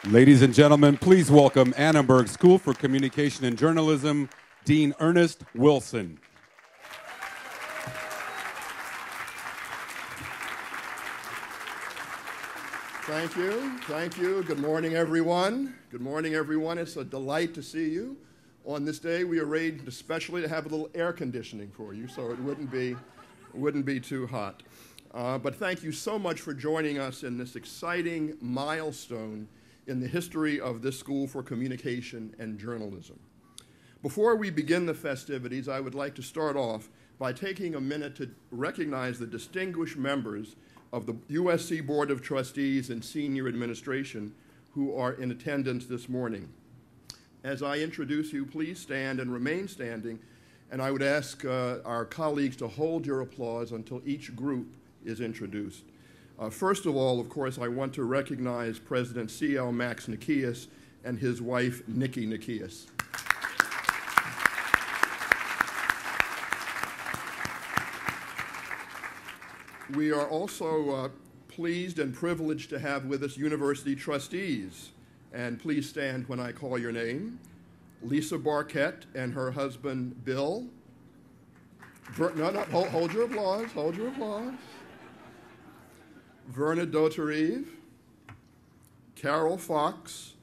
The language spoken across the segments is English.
Ladies and gentlemen, please welcome Annenberg School for Communication and Journalism, Dean Ernest Wilson. Thank you. Thank you. Good morning, everyone. Good morning, everyone. It's a delight to see you. On this day, we arranged especially to have a little air conditioning for you, so it wouldn't be too hot. But thank you so much for joining us in this exciting milestone in the history of this School for Communication and Journalism. Before we begin the festivities, I would like to start off by taking a minute to recognize the distinguished members of the USC Board of Trustees and Senior Administration who are in attendance this morning. As I introduce you, please stand and remain standing, and I would ask our colleagues to hold your applause until each group is introduced. First of all, of course, I want to recognize President C.L. Max Nikias and his wife, Nikias. We are also pleased and privileged to have with us university trustees. And please stand when I call your name. Lisa Barquette and her husband, Bill. Hold your applause, hold your applause. Verna Doterive, Carol Fox,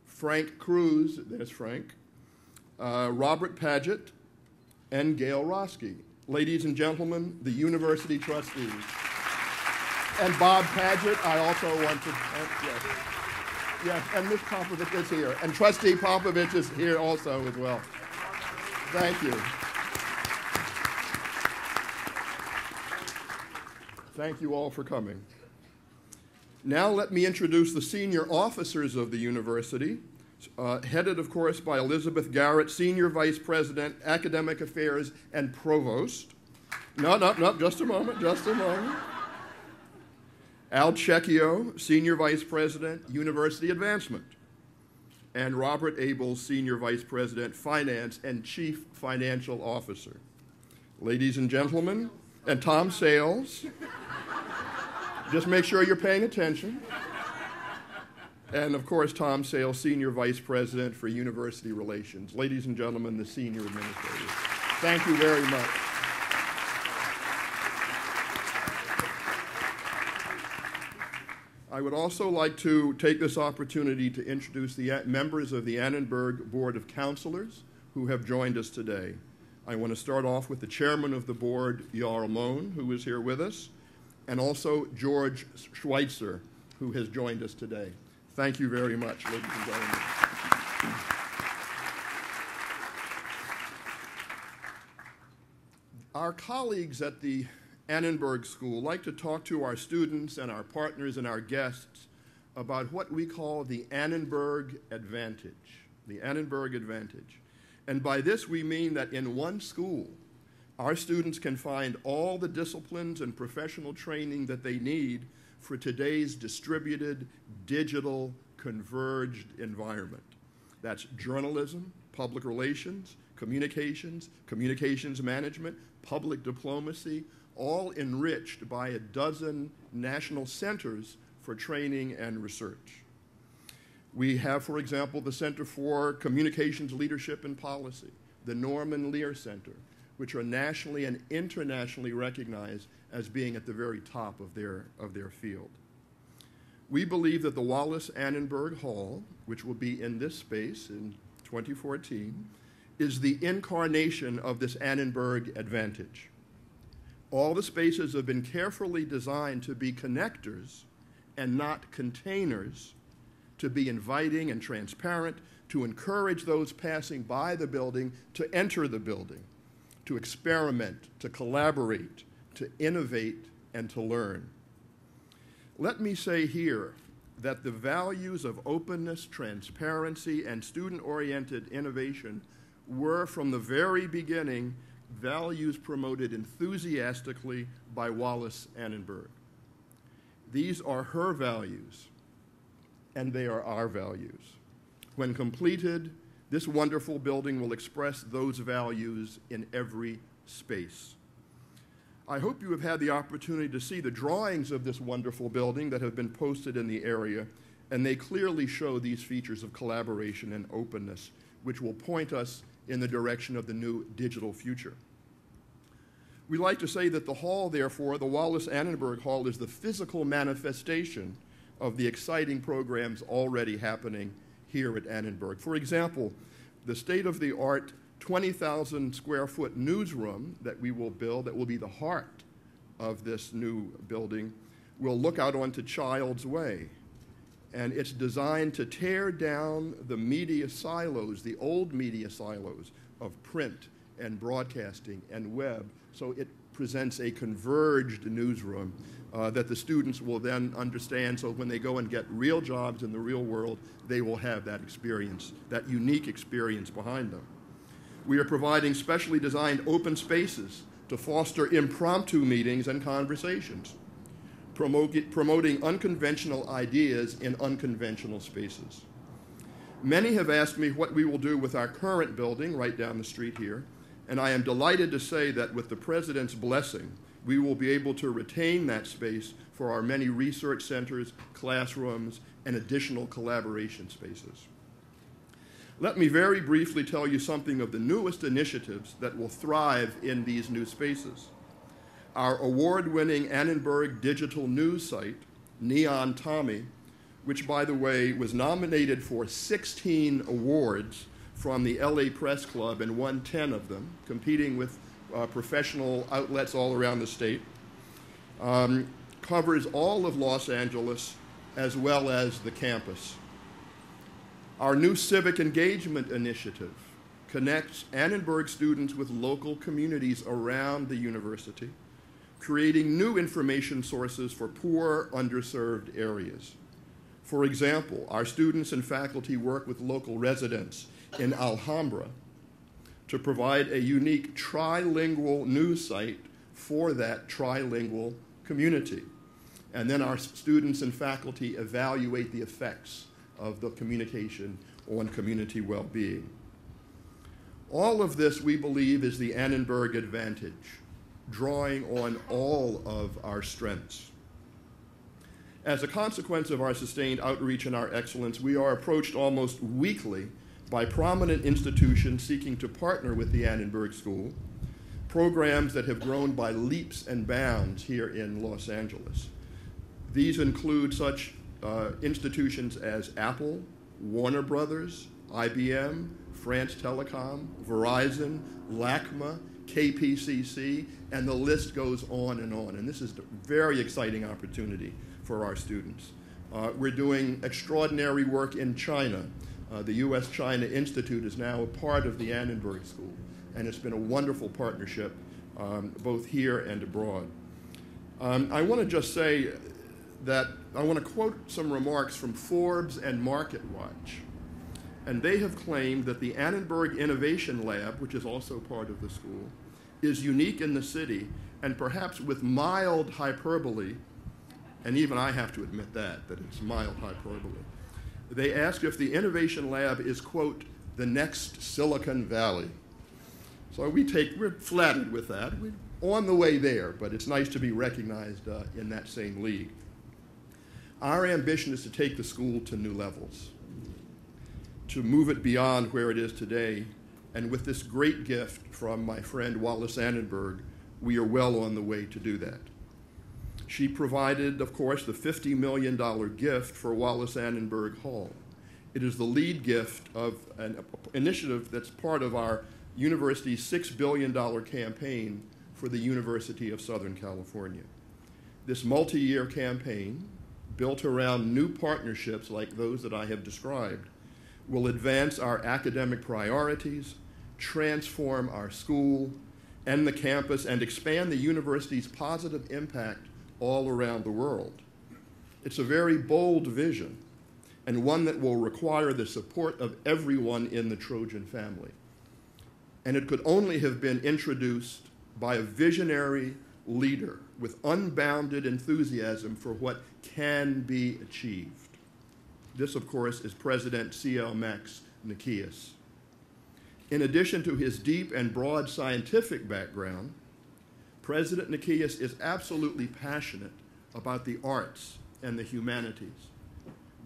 Frank Cruz, there's Frank, Robert Paget, and Gail Roski. Ladies and gentlemen, the university trustees. And Bob Paget, I also want to, yes, and Ms. Popovich is here. And Trustee Popovich is here also as well. Thank you. Thank you all for coming. Now let me introduce the senior officers of the university, headed, of course, by Elizabeth Garrett, Senior Vice President, Academic Affairs and Provost. No, just a moment. Al Cecchio, Senior Vice President, University Advancement. And Robert Abel, Senior Vice President, Finance and Chief Financial Officer. Ladies and gentlemen, and Tom Sales. Just make sure you're paying attention. And of course, Tom Sales, Senior Vice President for University Relations. Ladies and gentlemen, the Senior Administrators. Thank you very much. I would also like to take this opportunity to introduce the members of the Annenberg Board of Counselors who have joined us today. I want to start off with the chairman of the board, Jarl Mohn, who is here with us, and also George Schweitzer, who has joined us today. Thank you very much, ladies and gentlemen. Our colleagues at the Annenberg School like to talk to our students and our partners and our guests about what we call the Annenberg Advantage, the Annenberg Advantage. And by this we mean that in one school, our students can find all the disciplines and professional training that they need for today's distributed, digital, converged environment. That's journalism, public relations, communications management, public diplomacy, all enriched by a dozen national centers for training and research. We have, for example, the Center for Communications Leadership and Policy, the Norman Lear Center, which are nationally and internationally recognized as being at the very top of their field. We believe that the Wallis Annenberg Hall, which will be in this space in 2014, is the incarnation of this Annenberg advantage. All the spaces have been carefully designed to be connectors and not containers, to be inviting and transparent, to encourage those passing by the building to enter the building, to experiment, to collaborate, to innovate, and to learn. Let me say here that the values of openness, transparency, and student-oriented innovation were, from the very beginning, values promoted enthusiastically by Wallis Annenberg. These are her values, and they are our values. When completed, this wonderful building will express those values in every space. I hope you have had the opportunity to see the drawings of this wonderful building that have been posted in the area, and they clearly show these features of collaboration and openness, which will point us in the direction of the new digital future. We like to say that the hall, therefore, the Wallis Annenberg Hall, is the physical manifestation of the exciting programs already happening here at Annenberg. For example, the state-of-the-art 20,000 square foot newsroom that we will build, that will be the heart of this new building, will look out onto Child's Way. And it's designed to tear down the media silos, the old media silos of print and broadcasting and web, so it presents a converged newsroom that the students will then understand, so when they go and get real jobs in the real world, they will have that experience, that unique experience behind them. We are providing specially designed open spaces to foster impromptu meetings and conversations, promoting unconventional ideas in unconventional spaces. Many have asked me what we will do with our current building right down the street here, and I am delighted to say that with the President's blessing, we will be able to retain that space for our many research centers, classrooms, and additional collaboration spaces. Let me very briefly tell you something of the newest initiatives that will thrive in these new spaces. Our award-winning Annenberg digital news site, Neon Tommy, which, by the way, was nominated for 16 awards from the LA Press Club and won 10 of them, competing with professional outlets all around the state, covers all of Los Angeles as well as the campus. Our new civic engagement initiative connects Annenberg students with local communities around the university, creating new information sources for poor, underserved areas. For example, our students and faculty work with local residents in Alhambra to provide a unique trilingual news site for that trilingual community. And then our students and faculty evaluate the effects of the communication on community well-being. All of this, we believe, is the Annenberg advantage, drawing on all of our strengths. As a consequence of our sustained outreach and our excellence, we are approached almost weekly by prominent institutions seeking to partner with the Annenberg School, programs that have grown by leaps and bounds here in Los Angeles. These include such institutions as Apple, Warner Brothers, IBM, France Telecom, Verizon, LACMA, KPCC, and the list goes on. And this is a very exciting opportunity for our students. We're doing extraordinary work in China. The U.S.-China Institute is now a part of the Annenberg School, and it's been a wonderful partnership both here and abroad. I want to just say that I want to quote some remarks from Forbes and MarketWatch. And they have claimed that the Annenberg Innovation Lab, which is also part of the school, is unique in the city, and perhaps with mild hyperbole, and even I have to admit that it's mild hyperbole. They ask if the Innovation Lab is, quote, the next Silicon Valley. So we're flattered with that. We're on the way there, but it's nice to be recognized in that same league. Our ambition is to take the school to new levels, to move it beyond where it is today, and with this great gift from my friend Wallis Annenberg, we are well on the way to do that. She provided, of course, the $50 million gift for Wallis Annenberg Hall. It is the lead gift of an initiative that's part of our university's $6 billion campaign for the University of Southern California. This multi-year campaign, built around new partnerships like those that I have described, will advance our academic priorities, transform our school and the campus, and expand the university's positive impact all around the world. It's a very bold vision, and one that will require the support of everyone in the Trojan family. And it could only have been introduced by a visionary leader with unbounded enthusiasm for what can be achieved. This, of course, is President C.L. Max Nikias. In addition to his deep and broad scientific background, President Nikias is absolutely passionate about the arts and the humanities.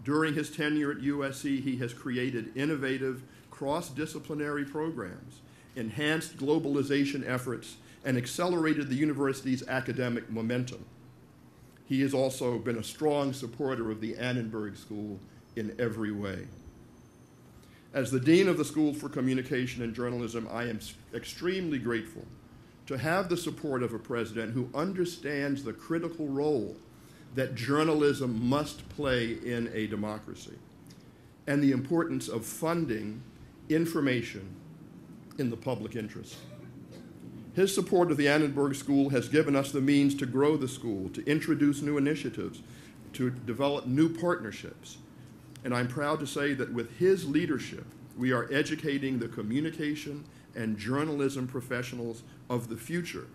During his tenure at USC, he has created innovative cross-disciplinary programs, enhanced globalization efforts, and accelerated the university's academic momentum. He has also been a strong supporter of the Annenberg School in every way. As the Dean of the School for Communication and Journalism, I am extremely grateful to have the support of a president who understands the critical role that journalism must play in a democracy and the importance of funding information in the public interest. His support of the Annenberg School has given us the means to grow the school, to introduce new initiatives, to develop new partnerships. And I'm proud to say that with his leadership, we are educating the communication and journalism professionals of the future,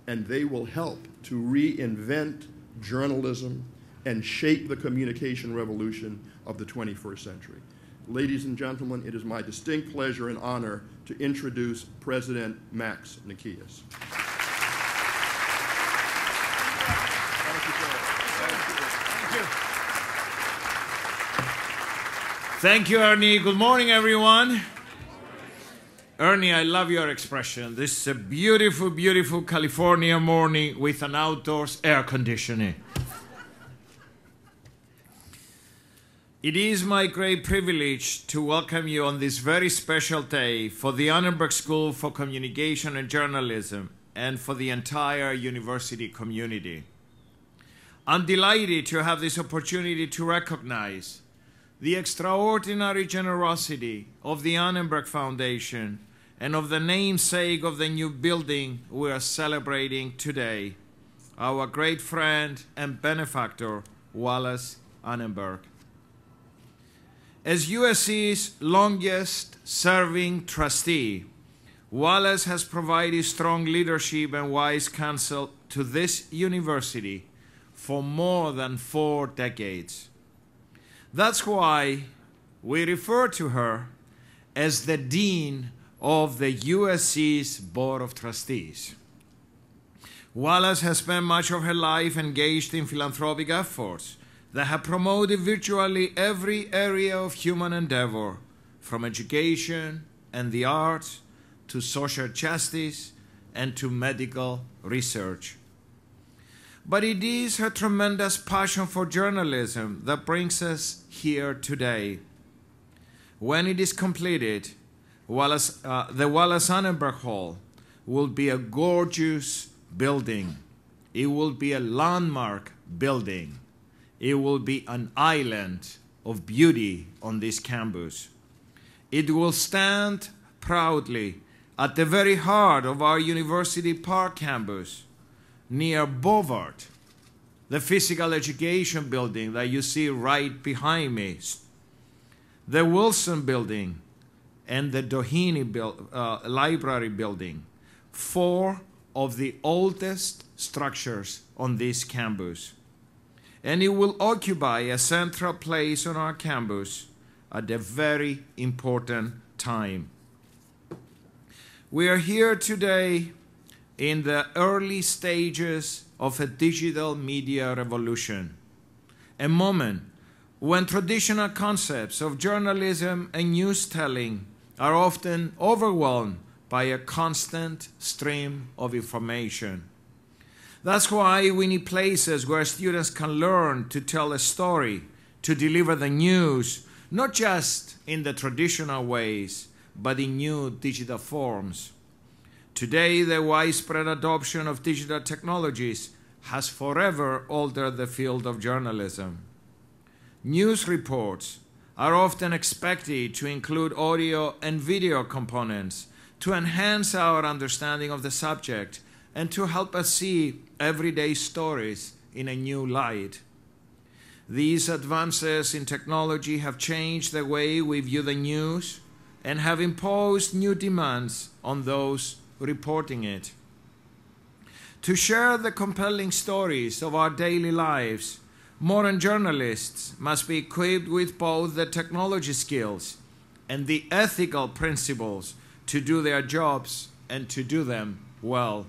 and they will help to reinvent journalism and shape the communication revolution of the 21st century. Ladies and gentlemen, it is my distinct pleasure and honor to introduce President Max Nikias. Thank you, Ernie. Good morning, everyone. Ernie, I love your expression. This is a beautiful, beautiful California morning with an outdoors air conditioning. It is my great privilege to welcome you on this very special day for the Annenberg School for Communication and Journalism and for the entire university community. I'm delighted to have this opportunity to recognize the extraordinary generosity of the Annenberg Foundation and of the namesake of the new building we are celebrating today, our great friend and benefactor, Wallis Annenberg. As USC's longest-serving trustee, Wallis has provided strong leadership and wise counsel to this university for more than 4 decades. That's why we refer to her as the Dean of the USC's Board of Trustees. Wallis has spent much of her life engaged in philanthropic efforts that have promoted virtually every area of human endeavor, from education and the arts to social justice and to medical research. But it is her tremendous passion for journalism that brings us here today. When it is completed, the Wallis Annenberg Hall will be a gorgeous building. It will be a landmark building. It will be an island of beauty on this campus. It will stand proudly at the very heart of our University Park campus, near Bovard, the physical education building that you see right behind me, the Wilson building, and the Doheny Library building, 4 of the oldest structures on this campus. And it will occupy a central place on our campus at a very important time. We are here today in the early stages of a digital media revolution, a moment when traditional concepts of journalism and news telling are often overwhelmed by a constant stream of information. That's why we need places where students can learn to tell a story, to deliver the news, not just in the traditional ways, but in new digital forms. Today, the widespread adoption of digital technologies has forever altered the field of journalism. News reports are often expected to include audio and video components to enhance our understanding of the subject and to help us see everyday stories in a new light. These advances in technology have changed the way we view the news and have imposed new demands on those reporting it. To share the compelling stories of our daily lives, modern journalists must be equipped with both the technology skills and the ethical principles to do their jobs and to do them well.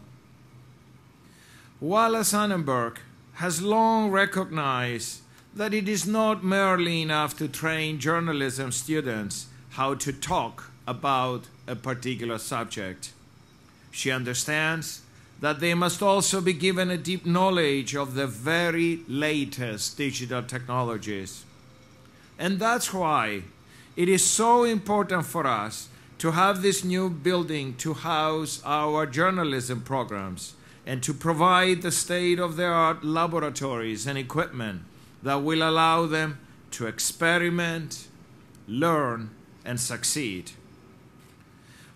Wallis Annenberg has long recognized that it is not merely enough to train journalism students how to talk about a particular subject. She understands that they must also be given a deep knowledge of the very latest digital technologies. And that's why it is so important for us to have this new building to house our journalism programs and to provide the state-of-the-art laboratories and equipment that will allow them to experiment, learn, and succeed.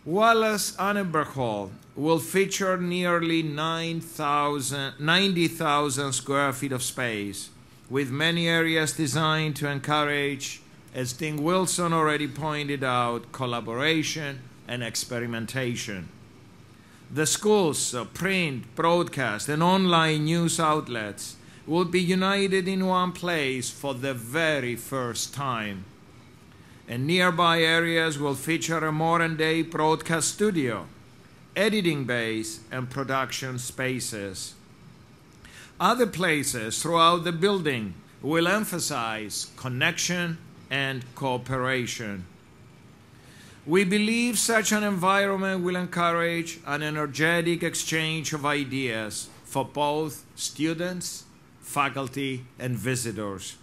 Wallis Annenberg Hall will feature nearly 90,000 square feet of space, with many areas designed to encourage, as Dean Wilson already pointed out, collaboration and experimentation. The schools, print, broadcast, and online news outlets will be united in one place for the very first time. And nearby areas will feature a modern-day broadcast studio, editing bays, and production spaces. Other places throughout the building will emphasize connection and cooperation. We believe such an environment will encourage an energetic exchange of ideas for both students, faculty, and visitors.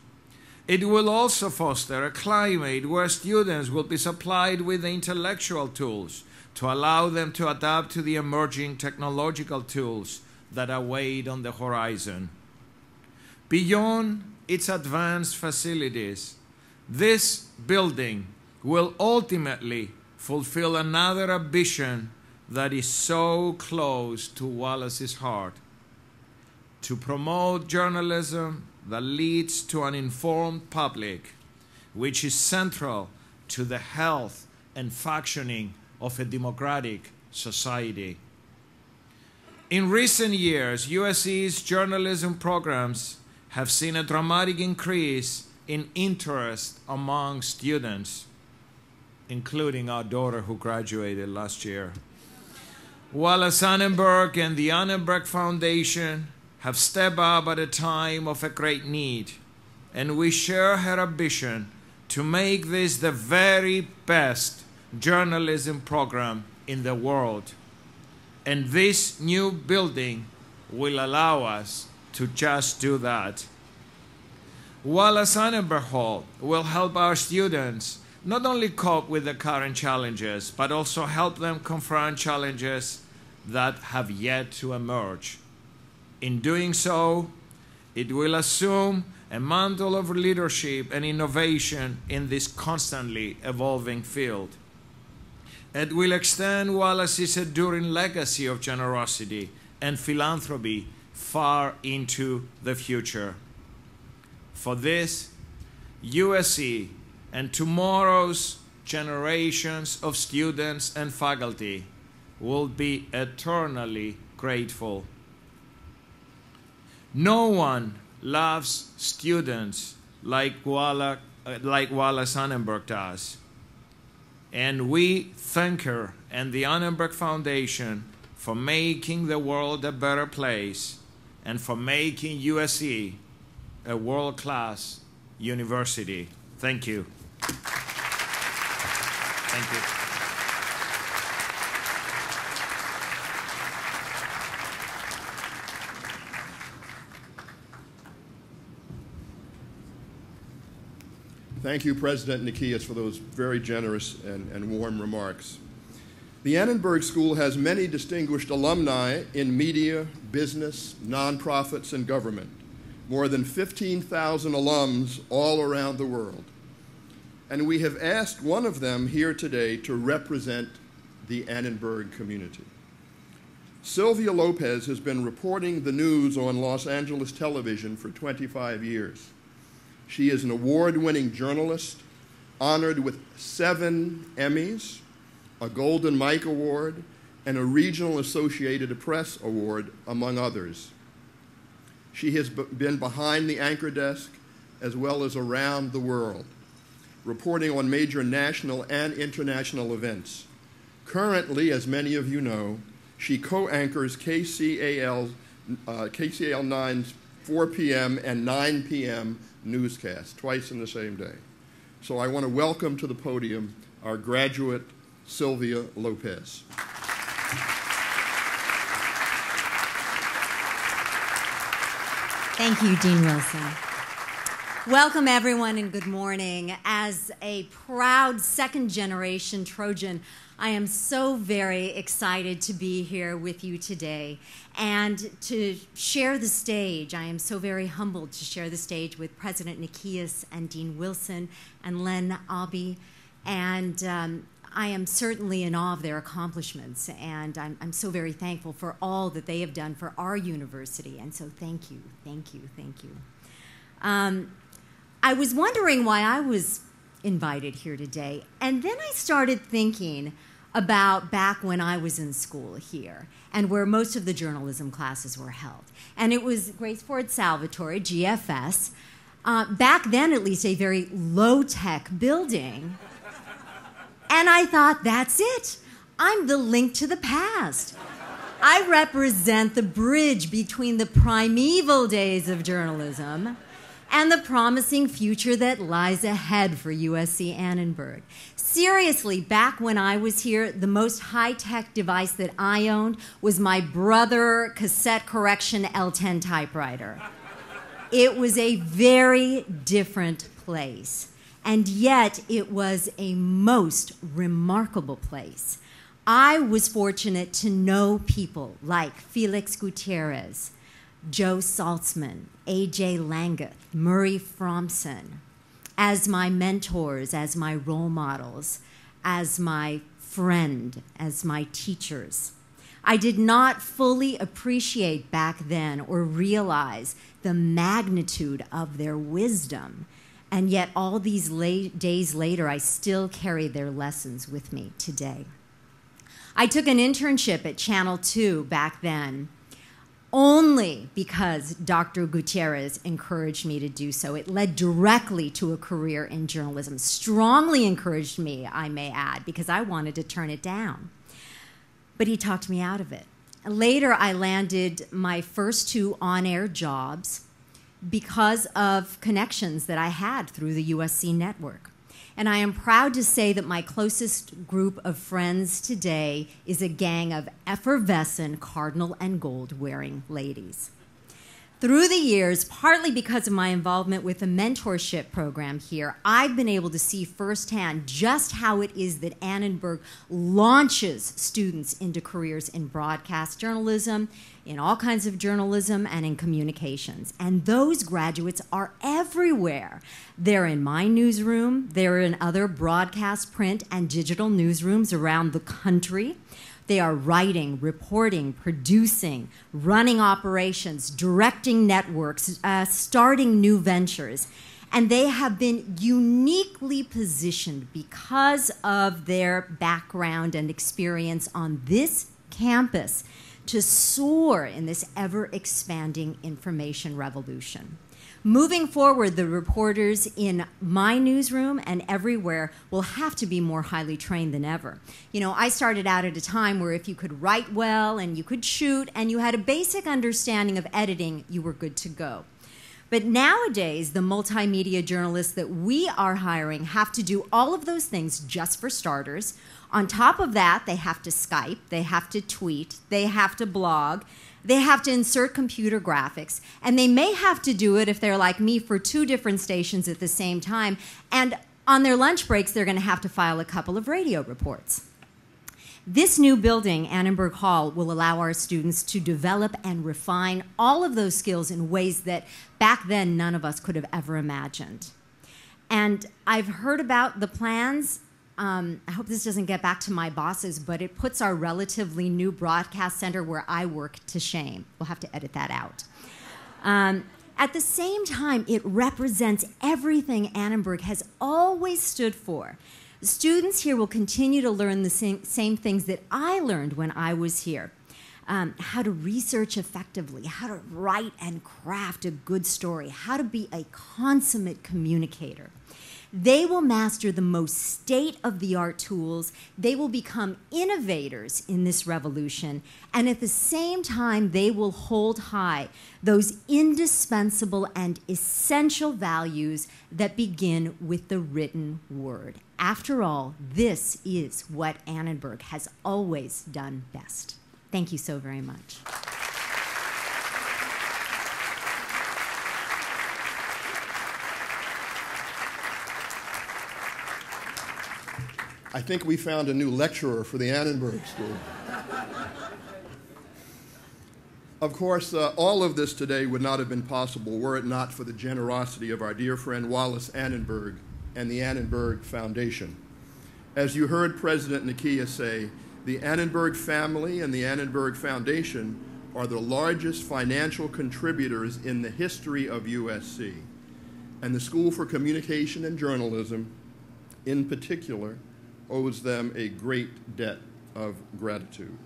It will also foster a climate where students will be supplied with the intellectual tools to allow them to adapt to the emerging technological tools that await on the horizon. Beyond its advanced facilities, this building will ultimately fulfill another ambition that is so close to Wallis's heart: to promote journalism that leads to an informed public, which is central to the health and functioning of a democratic society. In recent years, USC's journalism programs have seen a dramatic increase in interest among students, including our daughter who graduated last year. Wallis Annenberg and the Annenberg Foundation have stepped up at a time of a great need, and we share her ambition to make this the very best journalism program in the world. And this new building will allow us to just do that. Wallis Annenberg Hall will help our students not only cope with the current challenges, but also help them confront challenges that have yet to emerge. In doing so, it will assume a mantle of leadership and innovation in this constantly evolving field. It will extend Wallis's enduring legacy of generosity and philanthropy far into the future. For this, USC and tomorrow's generations of students and faculty will be eternally grateful. No one loves students like Wallis Annenberg does. And we thank her and the Annenberg Foundation for making the world a better place and for making USC a world-class university. Thank you. Thank you. Thank you, President Nikias, for those very generous and warm remarks. The Annenberg School has many distinguished alumni in media, business, nonprofits, and government. More than 15,000 alums all around the world. And we have asked one of them here today to represent the Annenberg community. Sylvia Lopez has been reporting the news on Los Angeles television for 25 years. She is an award-winning journalist, honored with 7 Emmys, a Golden Mike Award, and a Regional Associated Press Award, among others. She has been behind the anchor desk as well as around the world, reporting on major national and international events. Currently, as many of you know, she co-anchors KCAL 9's 4 p.m. and 9 p.m. newscast, twice in the same day. So I want to welcome to the podium our graduate, Sylvia Lopez. Thank you, Dean Wilson. Welcome, everyone, and good morning. As a proud second-generation Trojan, I am so very excited to be here with you today and to share the stage. I am so very humbled to share the stage with President Nikias and Dean Wilson and Len Abe, and I am certainly in awe of their accomplishments, and I'm so very thankful for all that they have done for our university, and so thank you, thank you, thank you. I was wondering why I was invited here today, and then I started thinking about back when I was in school here and where most of the journalism classes were held. And it was Grace Ford Salvatore, GFS, back then at least a very low-tech building. And I thought, that's it. I'm the link to the past. I represent the bridge between the primeval days of journalism and the promising future that lies ahead for USC Annenberg. Seriously, back when I was here, the most high-tech device that I owned was my Brother cassette correction L10 typewriter. It was a very different place, and yet it was a most remarkable place. I was fortunate to know people like Felix Gutierrez, Joe Saltzman, A.J. Langeth, Murray Fromson, as my mentors, as my role models, as my friend, as my teachers. I did not fully appreciate back then or realize the magnitude of their wisdom, and yet all these days later, I still carry their lessons with me today. I took an internship at Channel 2 back then, only because Dr. Gutierrez encouraged me to do so. It led directly to a career in journalism. Strongly encouraged me, I may add, because I wanted to turn it down. But he talked me out of it. Later, I landed my first 2 on-air jobs because of connections that I had through the USC network. And I am proud to say that my closest group of friends today is a gang of effervescent cardinal and gold wearing ladies. Through the years, partly because of my involvement with the mentorship program here, I've been able to see firsthand just how it is that Annenberg launches students into careers in broadcast journalism, in all kinds of journalism, and in communications. And those graduates are everywhere. They're in my newsroom, they're in other broadcast, print, and digital newsrooms around the country. They are writing, reporting, producing, running operations, directing networks, starting new ventures. And they have been uniquely positioned because of their background and experience on this campus to soar in this ever-expanding information revolution. Moving forward, the reporters in my newsroom and everywhere will have to be more highly trained than ever. You know, I started out at a time where if you could write well and you could shoot and you had a basic understanding of editing, you were good to go. But nowadays, the multimedia journalists that we are hiring have to do all of those things just for starters. On top of that, they have to Skype, they have to tweet, they have to blog, they have to insert computer graphics, and they may have to do it, if they're like me, for 2 different stations at the same time. And on their lunch breaks, they're going to have to file a couple of radio reports. This new building, Annenberg Hall, will allow our students to develop and refine all of those skills in ways that back then none of us could have ever imagined. And I've heard about the plans. I hope this doesn't get back to my bosses, but it puts our relatively new broadcast center where I work to shame. We'll have to edit that out. At the same time, it represents everything Annenberg has always stood for. Students here will continue to learn the same things that I learned when I was here. How to research effectively, how to write and craft a good story, how to be a consummate communicator. They will master the most state-of-the-art tools. They will become innovators in this revolution. And at the same time, they will hold high those indispensable and essential values that begin with the written word. After all, this is what Annenberg has always done best. Thank you so very much. I think we found a new lecturer for the Annenberg School. Of course, all of this today would not have been possible were it not for the generosity of our dear friend Wallis Annenberg and the Annenberg Foundation. As you heard President Nikias say, the Annenberg family and the Annenberg Foundation are the largest financial contributors in the history of USC. And the School for Communication and Journalism, in particular, owes them a great debt of gratitude.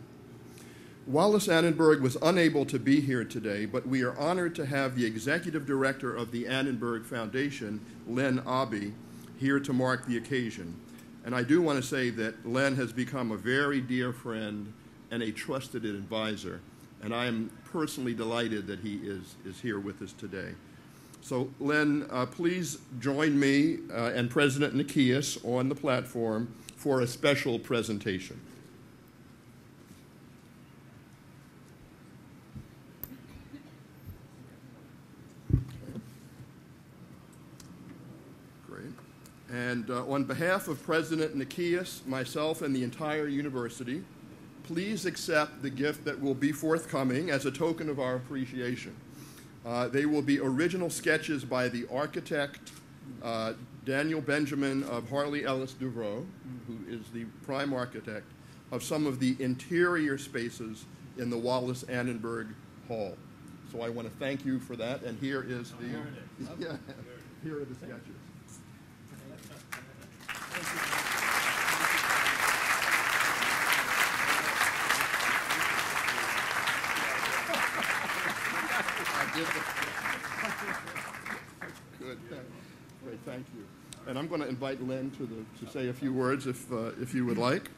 Wallis Annenberg was unable to be here today, but we are honored to have the executive director of the Annenberg Foundation, Len Abe, here to mark the occasion. And I do want to say that Len has become a very dear friend and a trusted advisor, and I am personally delighted that he is here with us today. So Len, please join me and President Nikias on the platform for a special presentation. Great. And on behalf of President Nikias, myself, and the entire university, please accept the gift that will be forthcoming as a token of our appreciation. They will be original sketches by the architect Daniel Benjamin of Harley Ellis Duvreau, who is the prime architect of some of the interior spaces in the Wallis Annenberg Hall. So I want to thank you for that, and here is the here are the sketches. Good. Great, thank you. And I'm going to invite Len to say a few words if you would like.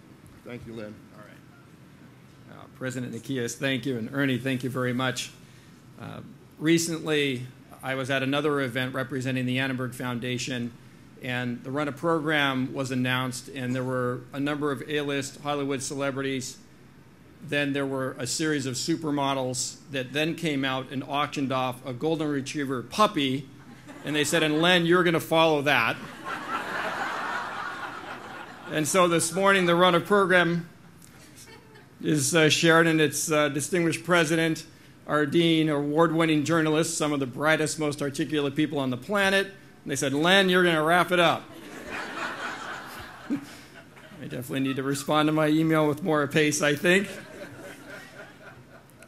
Thank you, Len. All right. President Nikias, thank you. And Ernie, thank you very much. Recently, I was at another event representing the Annenberg Foundation, and the run of program was announced, and there were a number of A-list Hollywood celebrities. Then there were a series of supermodels that then came out and auctioned off a golden retriever puppy, and they said, and Len, you're going to follow that. And so this morning, the run of program is shared, and its distinguished president, our dean, award-winning journalists, some of the brightest, most articulate people on the planet. And they said, Len, you're going to wrap it up. I definitely need to respond to my email with more pace, I think.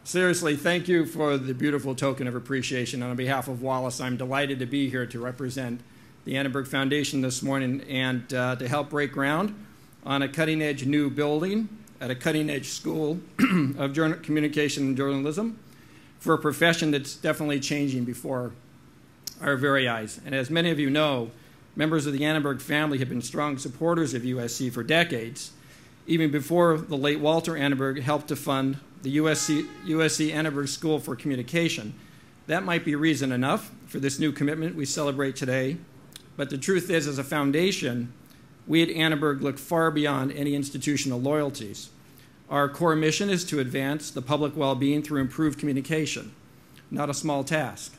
Seriously, thank you for the beautiful token of appreciation. On behalf of Wallis, I'm delighted to be here to represent the Annenberg Foundation this morning and to help break ground on a cutting-edge new building at a cutting-edge school of communication and journalism for a profession that's definitely changing before our very eyes. And as many of you know, members of the Annenberg family have been strong supporters of USC for decades, even before the late Walter Annenberg helped to fund the USC Annenberg School for Communication. That might be reason enough for this new commitment we celebrate today, but the truth is, as a foundation, we at Annenberg look far beyond any institutional loyalties. Our core mission is to advance the public well-being through improved communication, not a small task.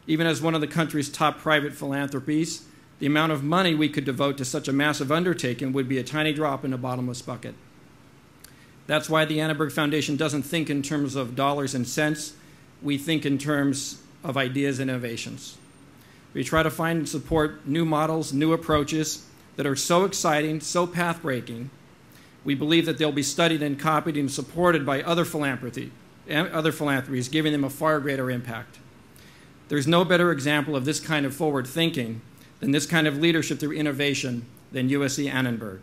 Even as one of the country's top private philanthropies, the amount of money we could devote to such a massive undertaking would be a tiny drop in a bottomless bucket. That's why the Annenberg Foundation doesn't think in terms of dollars and cents. We think in terms of ideas and innovations. We try to find and support new models, new approaches that are so exciting, so path-breaking. We believe that they'll be studied and copied and supported by other philanthropies, giving them a far greater impact. There's no better example of this kind of forward thinking than this kind of leadership through innovation than USC Annenberg.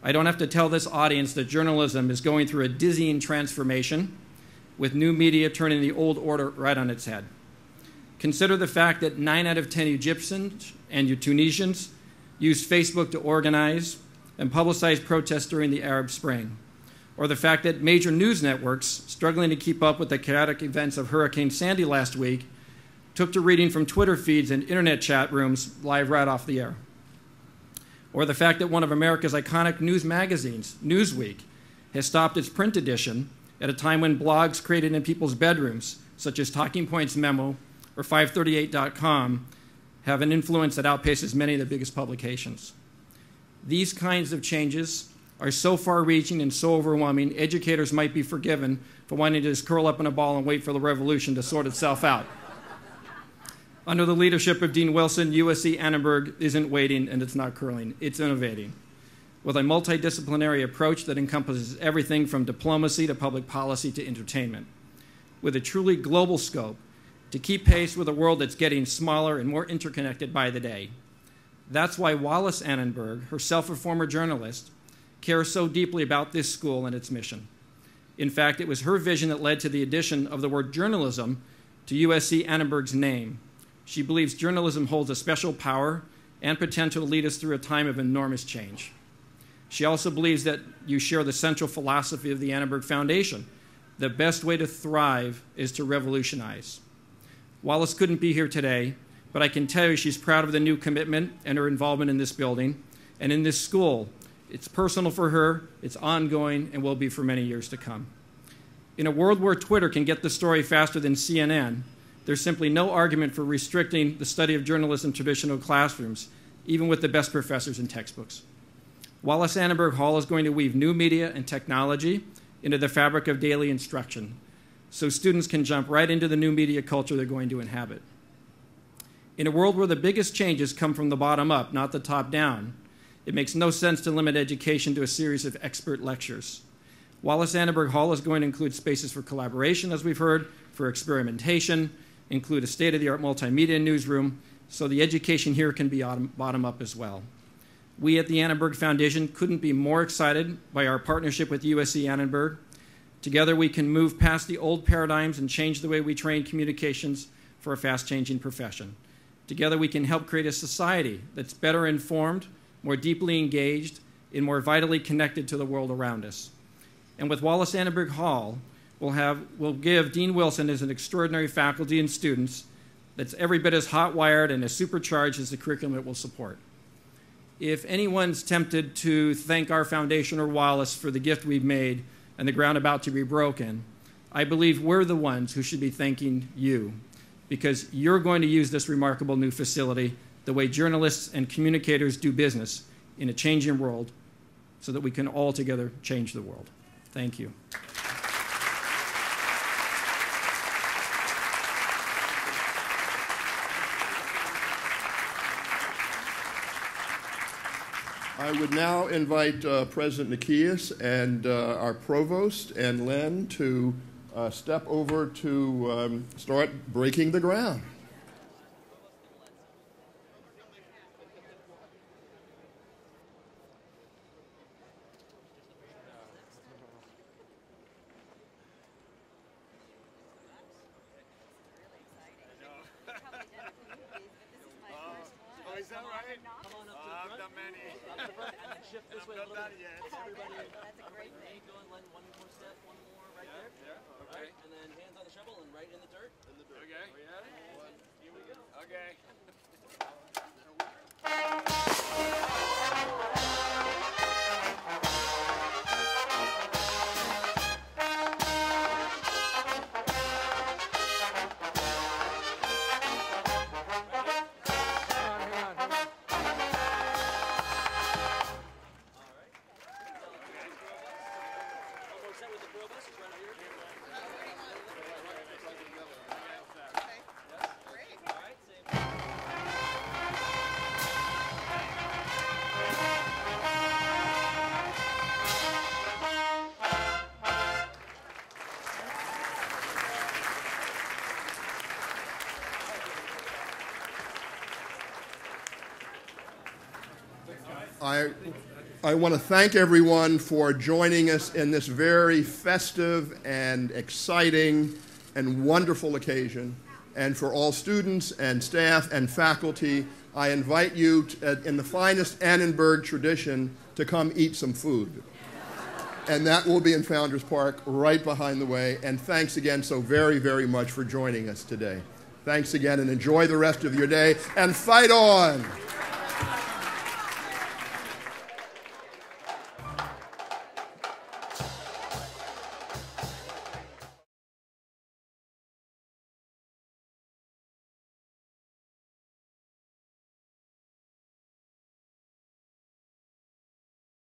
I don't have to tell this audience that journalism is going through a dizzying transformation with new media turning the old order right on its head. Consider the fact that 9 out of 10 Egyptians and Tunisians used Facebook to organize and publicize protests during the Arab Spring. Or the fact that major news networks, struggling to keep up with the chaotic events of Hurricane Sandy last week, took to reading from Twitter feeds and internet chat rooms live right off the air. Or the fact that one of America's iconic news magazines, Newsweek, has stopped its print edition at a time when blogs created in people's bedrooms, such as Talking Points Memo or 538.com, have an influence that outpaces many of the biggest publications. These kinds of changes are so far-reaching and so overwhelming, educators might be forgiven for wanting to just curl up in a ball and wait for the revolution to sort itself out. Under the leadership of Dean Wilson, USC Annenberg isn't waiting and it's not curling, it's innovating, with a multidisciplinary approach that encompasses everything from diplomacy to public policy to entertainment, with a truly global scope to keep pace with a world that's getting smaller and more interconnected by the day. That's why Wallis Annenberg, herself a former journalist, cares so deeply about this school and its mission. In fact, it was her vision that led to the addition of the word journalism to USC Annenberg's name. She believes journalism holds a special power and potential to lead us through a time of enormous change. She also believes that you share the central philosophy of the Annenberg Foundation. The best way to thrive is to revolutionize. Wallis couldn't be here today, but I can tell you she's proud of the new commitment and her involvement in this building and in this school. It's personal for her, it's ongoing, and will be for many years to come. In a world where Twitter can get the story faster than CNN, there's simply no argument for restricting the study of journalism in traditional classrooms, even with the best professors and textbooks. Wallis Annenberg Hall is going to weave new media and technology into the fabric of daily instruction, so students can jump right into the new media culture they're going to inhabit. In a world where the biggest changes come from the bottom up, not the top down, it makes no sense to limit education to a series of expert lectures. Wallis Annenberg Hall is going to include spaces for collaboration, as we've heard, for experimentation, include a state-of-the-art multimedia newsroom, so the education here can be bottom-up as well. We at the Annenberg Foundation couldn't be more excited by our partnership with USC Annenberg. Together we can move past the old paradigms and change the way we train communications for a fast-changing profession. Together we can help create a society that's better informed, more deeply engaged, and more vitally connected to the world around us. And with Wallis Annenberg Hall, we'll give Dean Wilson as an extraordinary faculty and students that's every bit as hot-wired and as supercharged as the curriculum it will support. If anyone's tempted to thank our foundation or Wallis for the gift we've made and the ground about to be broken, I believe we're the ones who should be thanking you, because you're going to use this remarkable new facility the way journalists and communicators do business in a changing world so that we can all together change the world. Thank you. I would now invite President Nikias and our provost and Len to step over to start breaking the ground. I want to thank everyone for joining us in this very festive and exciting and wonderful occasion. And for all students and staff and faculty, I invite you, in the finest Annenberg tradition, to come eat some food. And that will be in Founders Park, right behind the way. And thanks again so very, very much for joining us today. Thanks again, and enjoy the rest of your day, and fight on!